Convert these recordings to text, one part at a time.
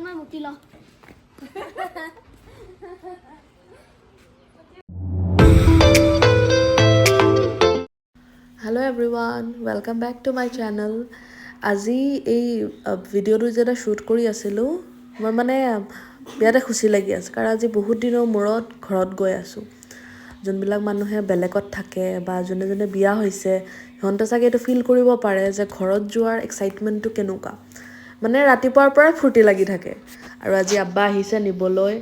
মই মুতি লওঁ Hello everyone, welcome back to my channel. আজি এই ভিডিঅ'টো যেটা শ্বুট কৰি আছিলোঁ মই মানে বিৰাতে খুচি লাগি আছে কাৰণ আজি বহুত দিনৰ মূৰত ঘৰত গৈ আছোঁ যোনবিলাক মানুহে বেলেগত থাকে বা যোনে যোনে বিয়া হৈছে সিহঁতে চাগে এইটো ফিল কৰিব পাৰে যে ঘৰত যোৱাৰ এক্সাইটমেণ্টটো কেনেকুৱা মানে ৰাতিপুৱাৰ পৰাই ফূৰ্তি লাগি থাকে আৰু আজি আব্বা আহিছে নিবলৈ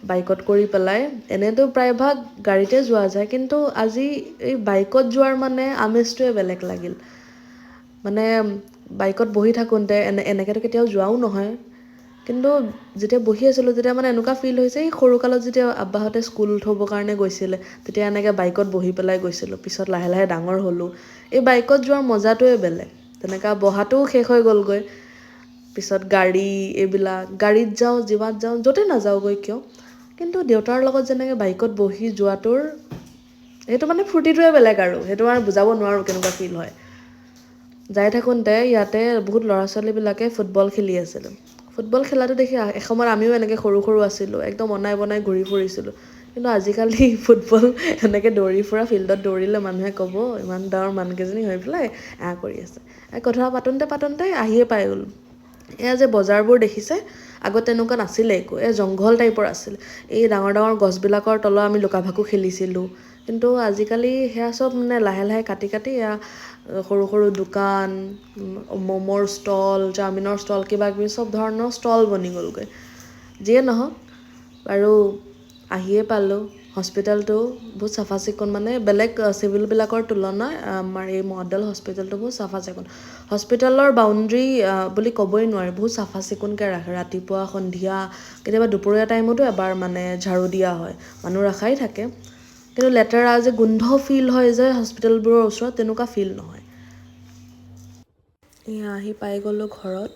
বাইকত কৰি পেলাই এনেতো প্ৰায়ভাগ গাড়ীতে যোৱা যায় কিন্তু আজি এই বাইকত যোৱাৰ মানে আমেজটোৱে বেলেগ লাগিল মানে বাইকত বহি থাকোঁতে এনেকেতো কেতিয়াও যোৱাও নহয় কিন্তু যেতিয়া বহি আছিলোঁ তেতিয়া মানে এনেকুৱা ফিল হৈছে এই সৰুকালত যেতিয়া আব্বাহঁতে স্কুল থ'বৰ কাৰণে গৈছিলে তেতিয়া এনেকৈ বাইকত বহি পেলাই গৈছিলোঁ পিছত লাহে লাহে ডাঙৰ হ'লোঁ এই বাইকত যোৱাৰ মজাটোৱে বেলেগ তেনেকুৱা বহাটোও শেষ হৈ গ'লগৈ পিছত গাড়ী এইবিলাক গাড়ীত যাওঁ জিভাত যাওঁ য'তে নাযাওঁগৈ কিয় কিন্তু দেউতাৰ লগত যেনেকৈ বাইকত বহি যোৱাটোৰ সেইটো মানে ফূৰ্তিটোৱে বেলেগ আৰু সেইটো আৰু বুজাব নোৱাৰোঁ কেনেকুৱা ফিল হয় যাই থাকোঁতে ইয়াতে বহুত ল'ৰা ছোৱালীবিলাকে ফুটবল খেলি আছিলোঁ ফুটবল খেলাটো দেখি এসময়ত আমিও এনেকৈ সৰু সৰু আছিলোঁ একদম অনাই বনাই ঘূৰি ফুৰিছিলোঁ কিন্তু আজিকালি ফুটবল এনেকৈ দৌৰি ফুৰা ফিল্ডত দৌৰিলে মানুহে ক'ব ইমান ডাঙৰ মানুহকেইজনী হৈ পেলাই কৰি আছে কথা পাতোঁতে আহিয়ে পাই গ'লোঁ এয়া যে বজাৰবোৰ দেখিছে আগত তেনেকুৱা নাছিলে একো জংঘল টাইপৰ আছিল এই ডাঙৰ ডাঙৰ গছবিলাকৰ তলত আমি লুকা ভাকু খেলিছিলোঁ কিন্তু আজিকালি সেয়া চব মানে লাহে লাহে কাটি কাটি এয়া সৰু সৰু দোকান ম'মৰ ষ্টল চাওমিনৰ ষ্টল কিবা কিবি চব ধৰণৰ ষ্টল বনি গ'লগৈ যিয়ে নহওক আৰু আহিয়ে পালোঁ হস্পিটেলটো বহুত চাফা চিকুণ মানে বেলেগ চিভিলবিলাকৰ তুলনাত আমাৰ এই মডেল হস্পিটেলটো বহুত চাফা চিকুণ হস্পিটেলৰ বাউণ্ডেৰী বুলি ক'বই নোৱাৰি বহুত চাফা চিকুণকৈ ৰাখে ৰাতিপুৱা সন্ধিয়া কেতিয়াবা দুপৰীয়া টাইমতো এবাৰ মানে ঝাৰু দিয়া হয় মানুহ ৰখাই থাকে কিন্তু লেতেৰা যে গোন্ধ ফিল হয় যে হস্পিটেলবোৰৰ ওচৰত তেনেকুৱা ফিল নহয় এয়া আহি পাই গ'লোঁ ঘৰত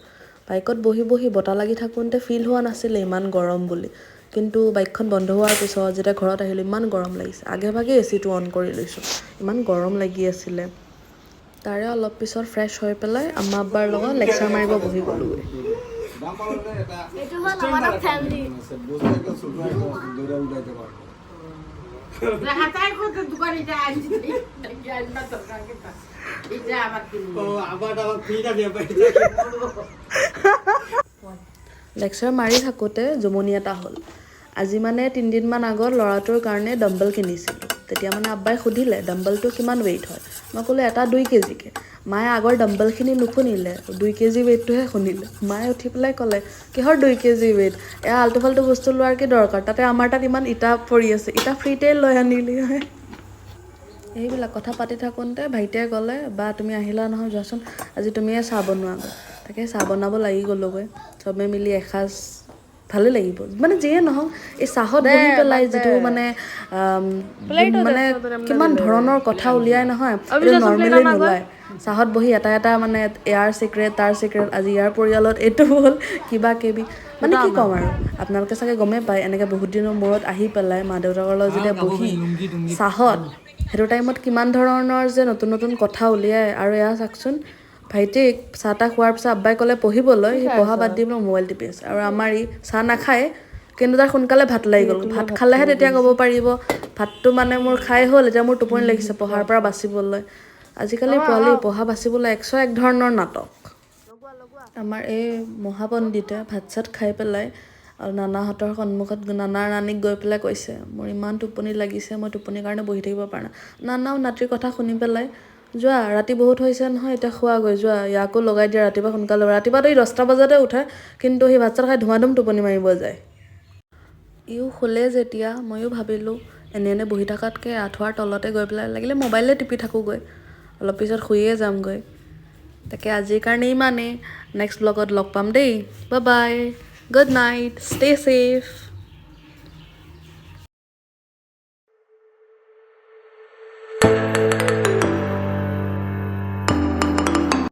বাইকত বহি বহি বতাহ লাগি থাকোঁতে ফিল হোৱা নাছিলে ইমান গৰম বুলি কিন্তু বাইকখন বন্ধ হোৱাৰ পিছত যেতিয়া ঘৰত আহিলোঁ ইমান গৰম লাগিছে আগে ভাগে এচিটো অন কৰি লৈছোঁ ইমান গৰম লাগি আছিলে তাৰে অলপ পিছত ফ্ৰেছ হৈ পেলাই আম্মা আব্বাৰ লগত লেকচাৰ মাৰিব বহি গ'লোগৈ এইটো হ'ল আমাৰ ফেমিলি লেকচাৰ মাৰি থাকোঁতে জমনি এটা হ'ল আজি মানে 3 দিনমান আগত ল'ৰাটোৰ কাৰণে ডাম্বল কিনিছিলোঁ তেতিয়া মানে আব্বাই সুধিলে ডাম্বলটো কিমান ৱেইট হয় মই ক'লোঁ এটা 2 কেজিকৈ মায়ে আগৰ ডাম্বলখিনি নুশুনিলে 2 কেজি ৱেইটটোহে শুনিলে মায়ে উঠি পেলাই ক'লে কিহৰ 2 কেজি ৱেইট এয়া আল্টু ফাল্টু বস্তু লোৱাৰ কি দৰকাৰ তাতে আমাৰ তাত ইমান ইটা পৰি আছে ইটা ফ্ৰীতে লৈ আনিলি হয় এইবিলাক কথা পাতি থাকোঁতে ভাইটিয়ে ক'লে বা তুমি আহিলা নহয় যোৱাচোন আজি তুমিয়ে চাহ বনোৱাগৈ তাকে চাহ বনাব লাগি গ'লোগৈ চবে মিলি এসাঁজ ভালে লাগিব মানে যিয়ে নহওক এই চাহত বহি পেলাই যিটো মানে মানে কিমান ধৰণৰ কথা উলিয়াই নহয় এইটো নৰ্মেলি নোলায় চাহত বহি এটা এটা মানে ইয়াৰ চিক্ৰেট তাৰ চিক্ৰেট আজি ইয়াৰ পৰিয়ালত এইটো হ'ল কিবা কিবি মানে কি ক'ম আৰু আপোনালোকে চাগে গমেই পায় এনেকৈ বহুত দিনৰ মূৰত আহি পেলাই মা দেউতাকৰ লগত যেতিয়া বহি চাহত সেইটো টাইমত কিমান ধৰণৰ যে নতুন নতুন কথা উলিয়াই আৰু এয়া চাওকচোন ভাইটিক চাহ তাহ খোৱাৰ পিছত আব্বাই ক'লে পঢ়িবলৈ সি পঢ়া বাদ দি পেলাই মোবাইল টিপি আছে আৰু আমাৰ ই চাহ নাখায় কিন্তু তাৰ সোনকালে ভাত লাগি গ'ল ভাত খালেহে তেতিয়া ক'ব পাৰিব ভাতটো মানে মোৰ খাই হ'ল এতিয়া মোৰ টোপনি লাগিছে পঢ়াৰ পৰা বাচিবলৈ আজিকালি পোৱালি পঢ়া বাচিবলৈ 101 ধৰণৰ নাটক আমাৰ এই মহাপণ্ডিতে ভাত চাত খাই পেলাই আৰু নানাহঁতৰ সন্মুখত নানা নানীক গৈ পেলাই কৈছে মোৰ ইমান টোপনি লাগিছে মই টোপনিৰ কাৰণে বহি থাকিব পৰা নাই নানাও নাতিৰ কথা শুনি পেলাই যোৱা ৰাতি বহুত হৈছে নহয় এতিয়া খোৱাগৈ যোৱা ইয়াকো লগাই দিয়া ৰাতিপুৱা সোনকালে ৰাতিপুৱাতো এই 10টা বজাতে উঠে কিন্তু সি ভাত চাত খাই ধুমাধুম টোপনি মাৰিব যায় ইও শুলে যেতিয়া ময়ো ভাবিলোঁ এনে বহি থকাতকৈ আঁঠুৱাৰ তলতে গৈ পেলাই লাগিলে মোবাইলে টিপি থাকোঁগৈ অলপ পিছত শুয়ে যামগৈ তাকে আজিৰ কাৰণে ইমানেই নেক্সট ব্লগত লগ পাম দেই bye bye good night stay safe